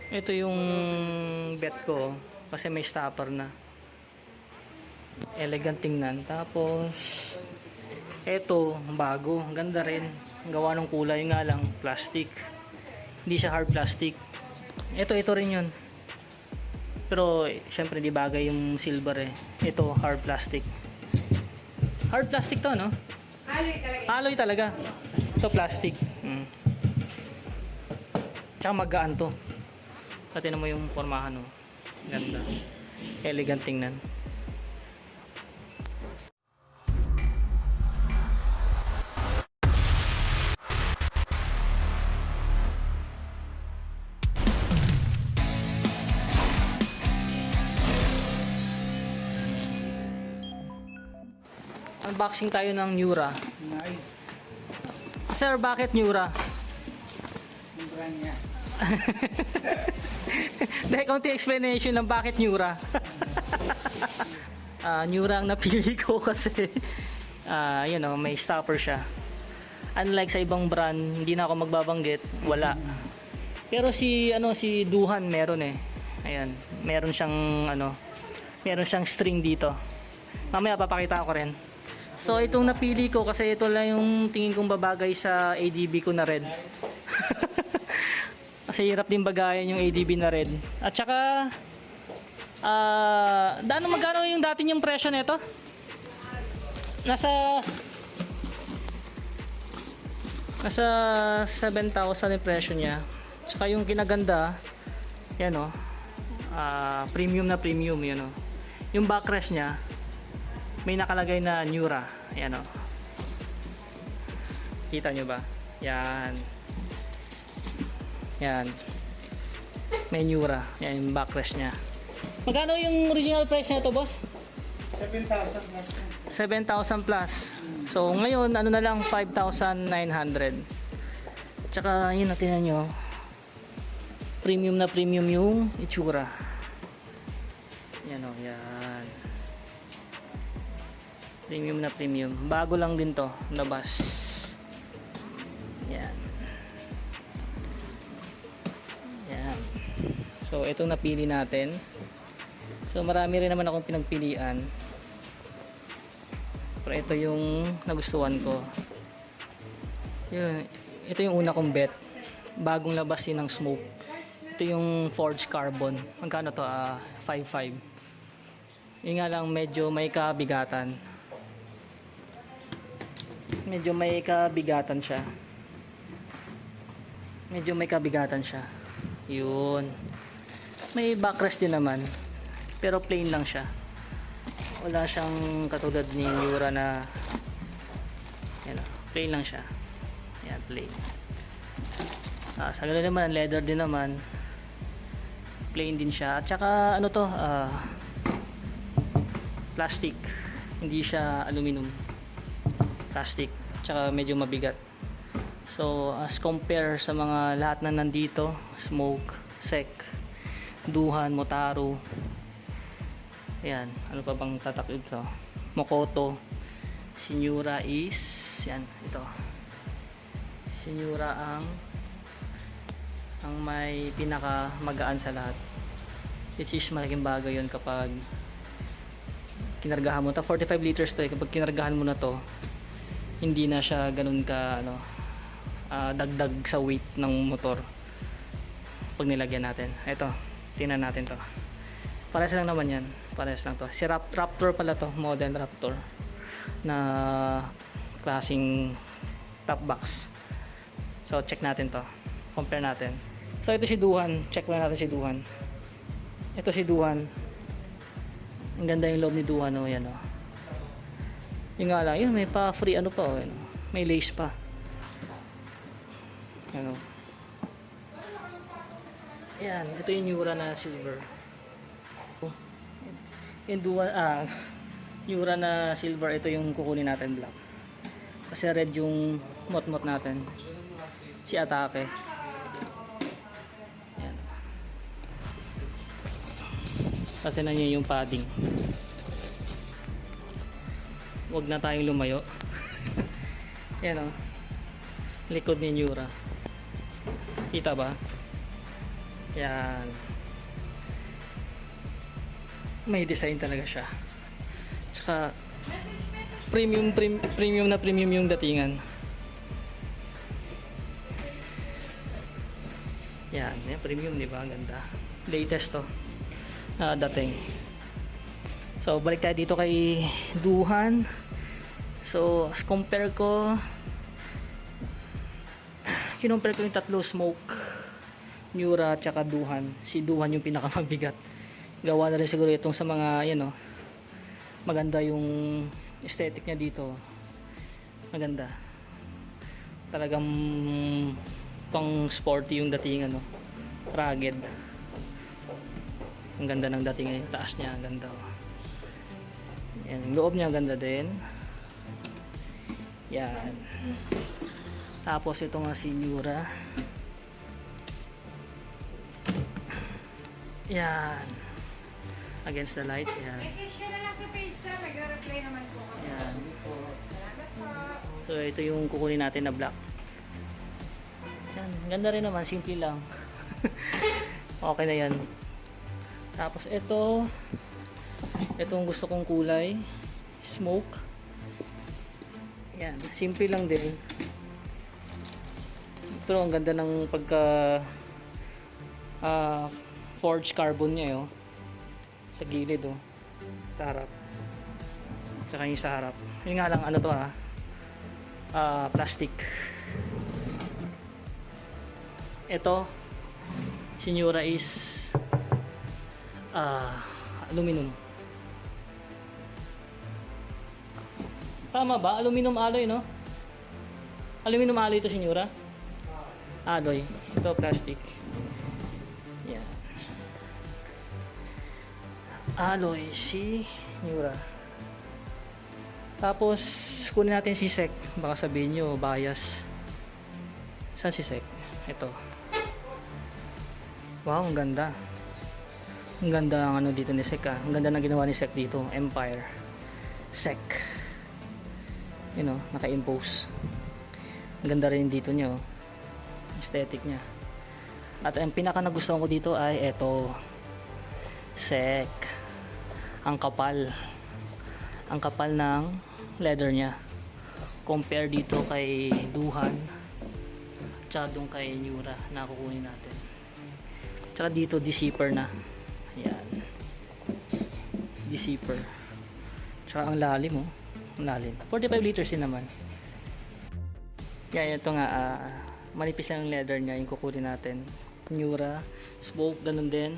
Ito yung bet ko kasi may stopper na. Elegant tingnan. Tapos ito, bago. Ang ganda rin. Ang gawa ng kulay nga lang, plastic. Hindi siya hard plastic. Ito rin yun. Pero syempre di bagay yung silver eh. Ito, hard plastic. Hard plastic to, no? Alloy talaga. Alloy talaga. Ito plastic. Tsaka magaan to. Pati mo yung formahan, no? Ganda. Elegant tingnan. Unboxing tayo ng Nura. Nice. Sir, bakit Nura? Yung brand niya. Dahil konti explanation ng bakit Nura. Nura ang napili ko kasi yun know, may stopper siya. Unlike sa ibang brand, hindi na ako magbabanggit, wala. Pero si Duhan meron eh. Ayan, meron siyang string dito. Mamaya papakita ko rin. So itong napili ko kasi ito lang yung tingin kong babagay sa ADB ko na red. Kasi hirap din bagayan yung ADB na red. At saka magkano yung dati yung presyo nito? Nasa 7,000 yung presyo niya. Saka yung kinaganda, yan o, premium na premium, yan o. Yung backrest niya, may nakalagay na Nura. Ayan o. Kita nyo ba? Yan. Yan. May Nura. Yan yung backrest niya. Magkano yung original price na ito, boss? 7,000 plus. 7,000 plus. So, ngayon, ano na lang, 5,900. Tsaka, yun natin na nyo. Premium na premium yung itsura. Yan o, yan. Premium na premium. Bago lang din to, labas. Yan. Yan. So, ito napili natin. So, marami rin naman akong pinagpilian. Pero ito yung nagustuhan ko. Yun. Ito yung una kong bet. Bagong labas din ng Smoke. Ito yung Forged Carbon. Magkano to? 5.5. Yun nga lang, medyo may kabigatan. Medyo may kabigatan siya. Yun. May backrest din naman. Pero plain lang siya. Wala siyang katulad ni Nura na yan, plain lang siya. Yan, plain. Sa ganoon naman, leather din naman. Plain din siya. At saka ano to, plastic. Hindi siya aluminum. Plastic. Tsaka medyo mabigat. So as compare sa mga lahat na nandito, Smoke, Sek, Duhan, Motaro, ayan, ano pa bang tatak ito, Mokoto, si Nura is yan, ito si Nura ang may pinaka magaan sa lahat, which is malaking bagay yun kapag kinargahan mo. 45 liters to eh. Kapag kinargahan mo na to, hindi na siya ganun ka dagdag sa weight ng motor pag nilagyan natin. Ito, tingnan natin to. Parehas lang naman yan. Parehas lang to. Si Raptor pala to, model Raptor na klaseng top box. So check natin to, compare natin. So ito si Duhan, check na natin si Duhan. Ito si Duhan. Ang ganda yung loob ni Duhan, oh, yan oh. Yung nga lang, yun, may pa free ano pa, oh, may lace pa. Ano? Yan, ito yung Nura na silver. Oh. Yung Duhan, Nura na silver, ito yung kukunin natin black. Kasi red yung mot-mot natin. Si Atake. Yan. Kasi na niya yung padding. Huwag na tayong lumayo. Yan o. Likod ni Nura. Kita ba? Yan. May design talaga siya. Tsaka premium na premium yung datingan. Yan, yan premium, di ba? Ang ganda. Latest to. Dating. So, balik tayo dito kay Duhan. So, as compare ko, kinumpare ko yung tatlo, Smoke, Miura, tsaka Duhan. Si Duhan yung pinakamabigat. Gawa na rin siguro itong sa mga, yan o, maganda yung aesthetic niya dito. Maganda. Talagang pang sporty yung dating, ano, rugged. Ang ganda ng dating, yung taas niya, ang ganda. Oh. Yan, yung loob niya, ang ganda din. Yan. Tapos ito nga si Miura. Yan. Against the light. Yan. Message nyo na lang sa page sir, nagre-reply naman po kami. Yan. Salamat po. So ito yung kukunin natin na black. Yan. Ganda rin naman. Simple lang. Okay na yan. Tapos ito. Itong gusto kong kulay. Smoke. Yan. Simple lang din. Pero ang ganda ng pagka forged carbon niya, oh. Sa gilid, oh. Sa harap. Tsaka yung sa harap. Yun nga lang, ano to, plastic. Ito, si Miura is aluminum. Tama ba? Aluminum alloy, no? Aluminum alloy ito si Miura? Alloy. Ito plastic. Yan. Alloy si Miura. Tapos kunin natin si Sek. Baka sabihin nyo bias. Saan si Sek? Ito. Wow, ang ganda. Ang ganda ang ano dito ni Sek, ah. Ang ganda ng ginawa ni Sek dito. Empire. Sek. You know, naka-impose. Ang ganda rin dito niya, oh. Aesthetic niya. At ang pinaka nagustuhan ko dito ay eto, Sek. Ang kapal ng leather niya compare dito kay Duhan tsaka doon kay Miura na kukunin natin. Tsaka dito de-zipper na. Ayan, de-zipper. Tsaka ang lalim, oh. Ang lalim, 45 liters din naman. Yan, ito nga, manipis lang yung leather niya, yung kukunin natin. Miura, Smoke, ganun din.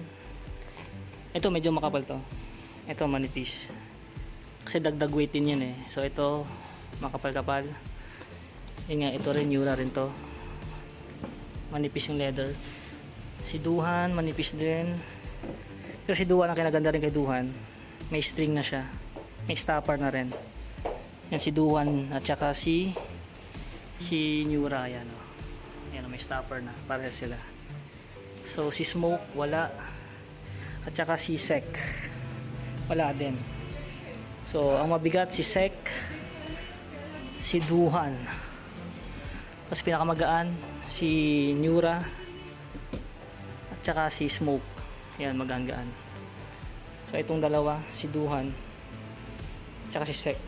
Ito medyo makapal to. Ito manipis. Kasi dagdag weight din yan, eh. So ito, makapal-kapal. Yun nga, ito rin, Miura rin to. Manipis yung leather. Si Duhan, manipis din. Pero si Duhan, ang kinaganda rin kay Duhan, may string na siya. May stopper na rin. Yan si Duhan, at saka si Miura, yan, oh. Yan, may stopper na, para sila. So si Smoke wala, at saka si Sek wala din. So ang mabigat si Sek, si Duhan, tapos pinakamagaan si Miura, at saka si Smoke. Yan, magaan. So itong dalawa, si Duhan at saka si Sek,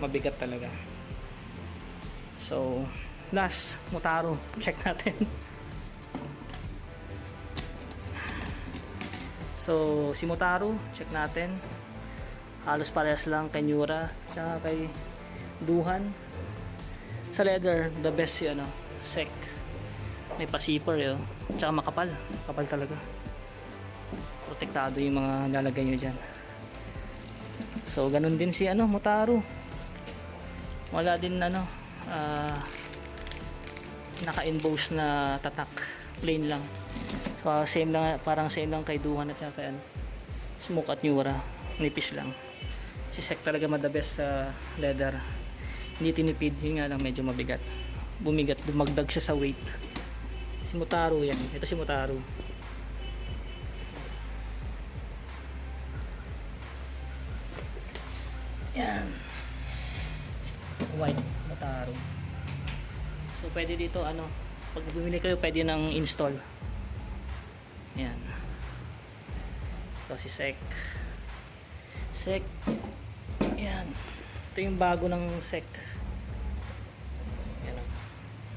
mabigat talaga. So last, Motaro, check natin. So si Motaro, check natin. Halos parehas lang kay Miura tsaka kay Duhan. Sa leather, the best si Sek. May pa-zipper, yun. Tsaka makapal, kapal talaga. Protektado yung mga lalagay nyo dyan. So ganun din si Motaro. Wala din naka-emboss na tatak, plain lang. So same lang, parang same lang kay Duhan at kay Smoke at Miura, nipis lang. Si Sek talaga the best sa leather, hindi tinipid. Yun nga lang, medyo mabigat, bumigat, dumagdag siya sa weight. Si Motaro, yan, ito si Motaro. Yan, white Motaro. So pwede dito pag bumili kayo, pwede nang install. Yan. Ito si Sec. Sec. Yan. Ito yung bago ng Sec. Yan.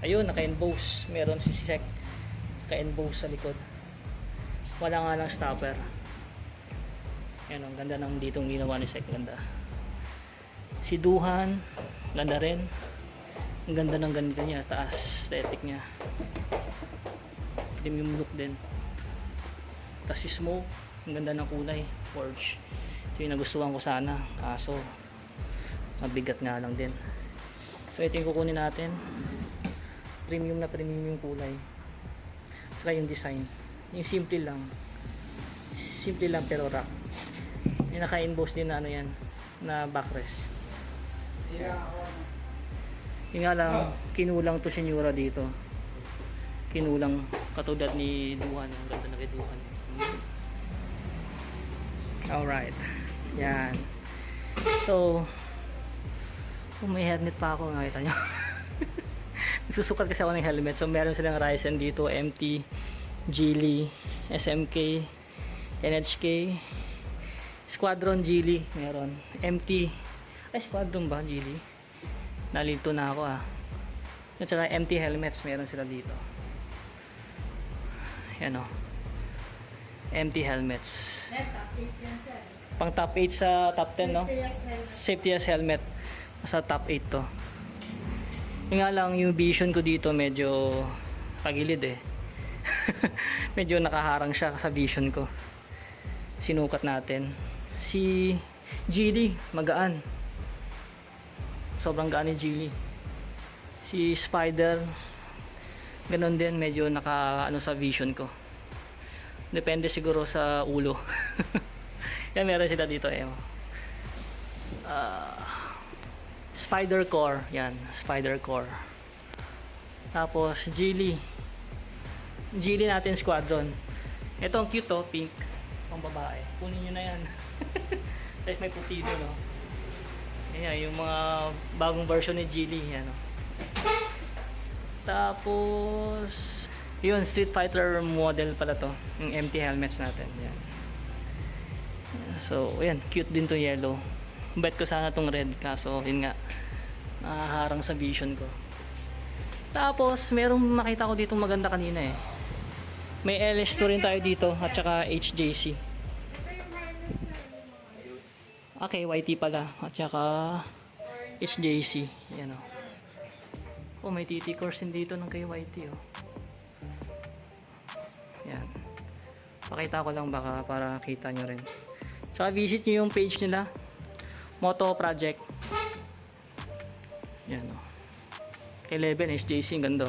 Ayun, naka-emboss. Meron si Sec. Naka-emboss sa likod. Wala nga lang stopper. Yan, ang ganda ng ditong ginawa ni Sec. Ganda. Si Duhan. Ganda rin. Ang ganda ng ganito niya. Taas. Aesthetic niya. Premium look din. Tapos si Smoke. Ang ganda ng kulay. Forge. Ito yung nagustuhan ko sana. Kaso mabigat nga lang din. So ito yung kukunin natin. Premium na premium yung kulay. Saka yung design. Yung simple lang. Simple lang pero rock. Yung naka-emboss din na ano yan. Na backrest. Yung nga lang, kinulang to Senyora dito. Kinulang katulad ni Duhan. Ang ganda na kay Duhan. Alright. Yan. So, may helmet pa ako. Nakita nyo. Nagsusukat kasi ako ng helmet. So, meron silang Ryzen dito. MT, Geely, SMK, NHK, Squadron Geely. Meron. MT. Ay, Squadron ba? Geely. Nalito na ako At saka MT helmets. Meron sila dito. Yan o. MT helmets. Top 8 yan, sir. Pang top 8 sa top 10, no? Safety as hell. Safety as helmet. Sa top 8 to. Yung nga lang, yung vision ko dito medyo pagilid medyo nakaharang siya sa vision ko. Sinukat natin. Si Geely, magaan. Sobrang gaan ni Geely. Si Spider, ganun din, medyo naka ano sa vision ko. Depende siguro sa ulo. Yan, meron sila dito Spider Core. Yan, Spider Core. Tapos Geely. Geely natin Squadron. Ito ang cute pink. Pang babae. Kunin nyo na yan. Tapos may puti doon, no? Ayan, yung mga bagong version ni Geely. Yan, no? Tapos yun, Street Fighter model pala to. Yung MT helmets natin. Yan. So, ayan, cute din to yellow. Bet ko sana tong red, kaso yun nga, nahaharang sa vision ko. Tapos, merong makita ko dito maganda kanina May LS2 rin tayo dito, at saka HJC. Ito yung harness na Okay, YT pala, at saka HJC. Yan may TT course din dito ng kay YT Yan. Pakita ko lang baka para kita nyo rin. Saka visit nyo yung page nila. Moto Project. Yan Kay 11 HJC, ang ganda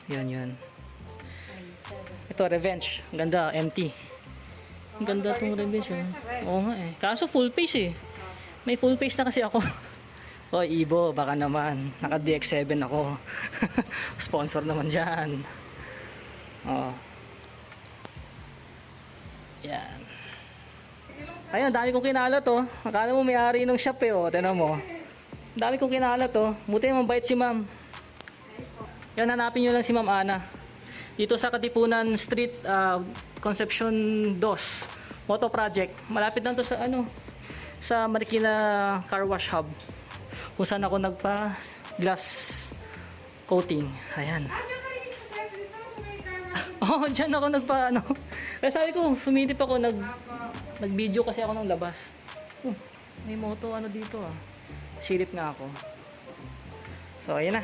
Yan. Ito, Revenge. Ang ganda, MT. Ang ganda tong Revenge Oo nga Kaso full face May full face na kasi ako. Ibo, baka naman. Naka DX7 ako. Sponsor naman dyan. Yan. Ayun, dami kong kinalat Akala mo may-ari ng shop Tignan mo. Dami kong kinalat Buti mabait si ma'am. Yan, hanapin nyo lang si Ma'am Ana. Dito sa Katipunan Street, Concepcion 2. Moto Project. Malapit lang to sa sa Marikina Car Wash Hub. Kung saan ako nagpa-glass coating. Ayan. Diyan ka rin sa dito sa may car wash. Dyan ako Kaya sabi ko, sumidip ako, nag-video kasi ako ng labas. May moto dito Silip nga ako. So, ayan na.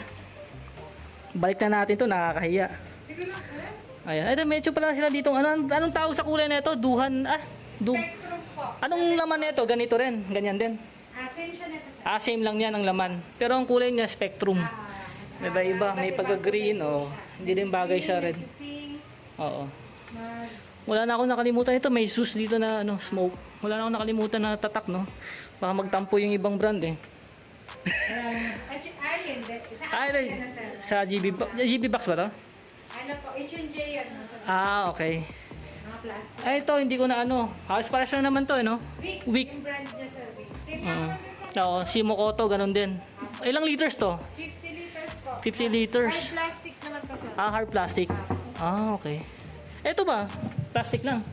Balik na natin to, nakakahiya. Sige lang, sir. Ayan. Ito, medyo pala sila dito. Anong tawag sa kulay na ito? Duhan, Spectrum po. Anong laman na ito? Ganito rin. Ganyan din. Same siya nito, sir. Same lang yan ang laman. Pero ang kulay niya, Spectrum. Iba-iba. May pagka-green. Hindi din bagay sa red. Pink. Oo. Wala na akong nakalimutan ito. May sus dito na smoke. Wala na akong nakalimutan na tatak, no? Baka magtampo yung ibang brand Ayun. Sa akin yan na, sir. Sa GB box ba to? Ano po, H&J yan. Okay. Mga plastic. Ito, hindi ko na Halos parehas lang naman to, no? Wick. Yung brand niya, sir. Wick. Same lang naman din, sir. Simokoto, ganun din. Ilang liters to? 50 liters po. 50 liters. Hard plastic naman to, sir. Hard plastic. Okay. Ito ba? Plastic lang.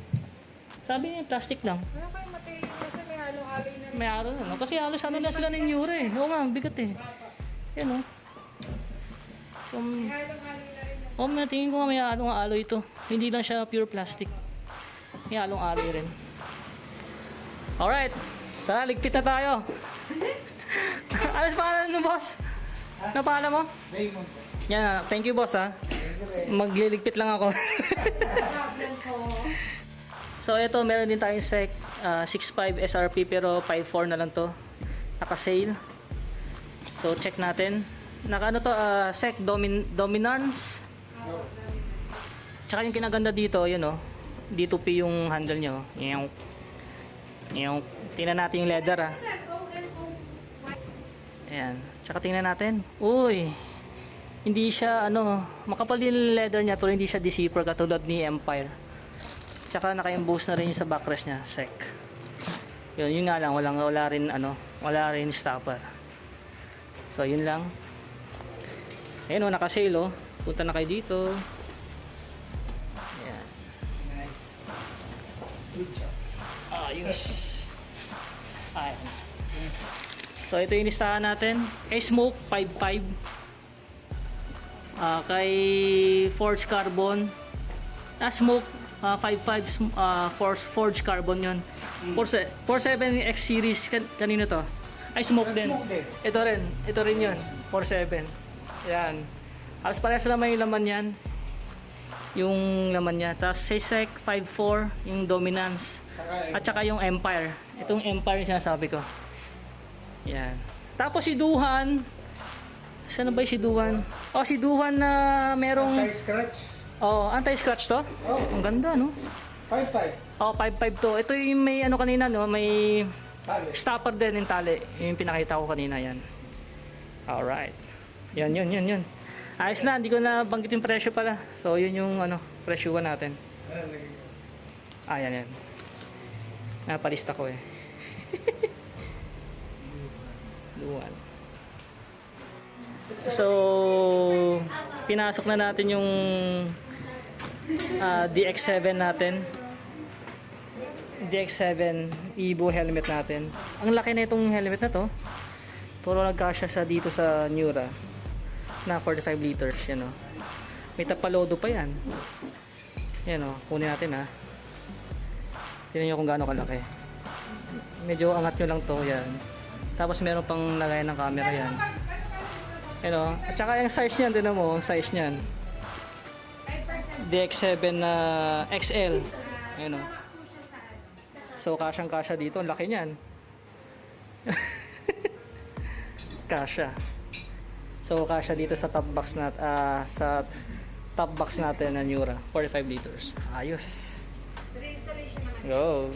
Sabi niya, plastic lang. Wala kayong material kasi may halong-haloy na rin. May araw na, no? Kasi halos ano na sila ng Euro eh. Oo nga, ang bigat eh. Yan, oh. So, May halong-haloy na rin. oh, may tingin ko nga may halong aloy ito. Hindi lang siya pure plastic. May halong aloy rin. Alright. Tara, ligpit na tayo. Ano sa pangalan mo, boss? Ano pangalan mo? Raymond po. Yan, thank you, boss, ha. Thank you rin. Magliligpit lang ako. Problem ko. So, ito, meron din tayong SEC 6.5 SRP pero 5.4 na lang to. Naka-sale. So, check natin. Naka ano to, SEC Dominance. Tsaka yung kinaganda dito, yun oh. D2P yung handle nyo. Yung tingnan natin yung leather, ah. Ayan. Tsaka tingnan natin. Uy. Hindi siya ano, makapal din yung leather niya pero hindi siya deceiver katulad ni Empire. Tsaka naka-emboss na rin yung sa backrest niya, SEC. Yun nga lang, wala rin stopper. So yun lang. Ayun oh, naka-sale oh. Punta na kayo dito. Ayan. Nice. Good job. Ayos. Ayan. So ito yung listahan natin. Kay Smoke 5.5. Kay Forge Carbon. Smoke 5.5 Forge Carbon yun. 47 X series kanino to? Ay Smoke din. Smoke din. Ito rin yun. 47. Yan. Alas parehas naman yung laman yan. Yung laman niya. Tapos SEC 5.4 yung Dominance. Saka, At saka yung Empire. Itong Empire yung sinasabi ko. Yan. Tapos si Duhan. Saan na ba yung si Duhan? Oh, si Duhan na merong... anti-scratch. Oh, anti-scratch to? Oh. Ang ganda, no? 5.5. Oh, 5.5 to. Ito yung may ano kanina, no? May Tali. stopper din yung tali. Yung pinakita ko kanina, yan. Alright. Yan. Ayos na, hindi ko na banggit yung presyo pala. So, yun yung ano, presyuhan natin. Ano lagi? Yan. Napalista ko eh. Duhan. So, pinasok na natin yung DX7 natin. DX7 Evo helmet natin. Ang laki na itong helmet na to. Puro nagkasya sa dito sa Nura na 45 liters. Yan o. May tapalodo pa yan. Yan o. Kunin natin ha. Tignan nyo kung gaano kalaki. Medyo angat nyo lang to. Yan. Tapos meron pang lagay ng camera yan. Yan o. At saka yung size niyan. Tignan mo. Ang size niyan. 5%. DX7 na XL. Yan o. So kasyang-kasya dito. Ang laki niyan. Kasya. So kasya dito sa top box natin na Nura 45 liters. Ayos. Reinstallation naman. Go.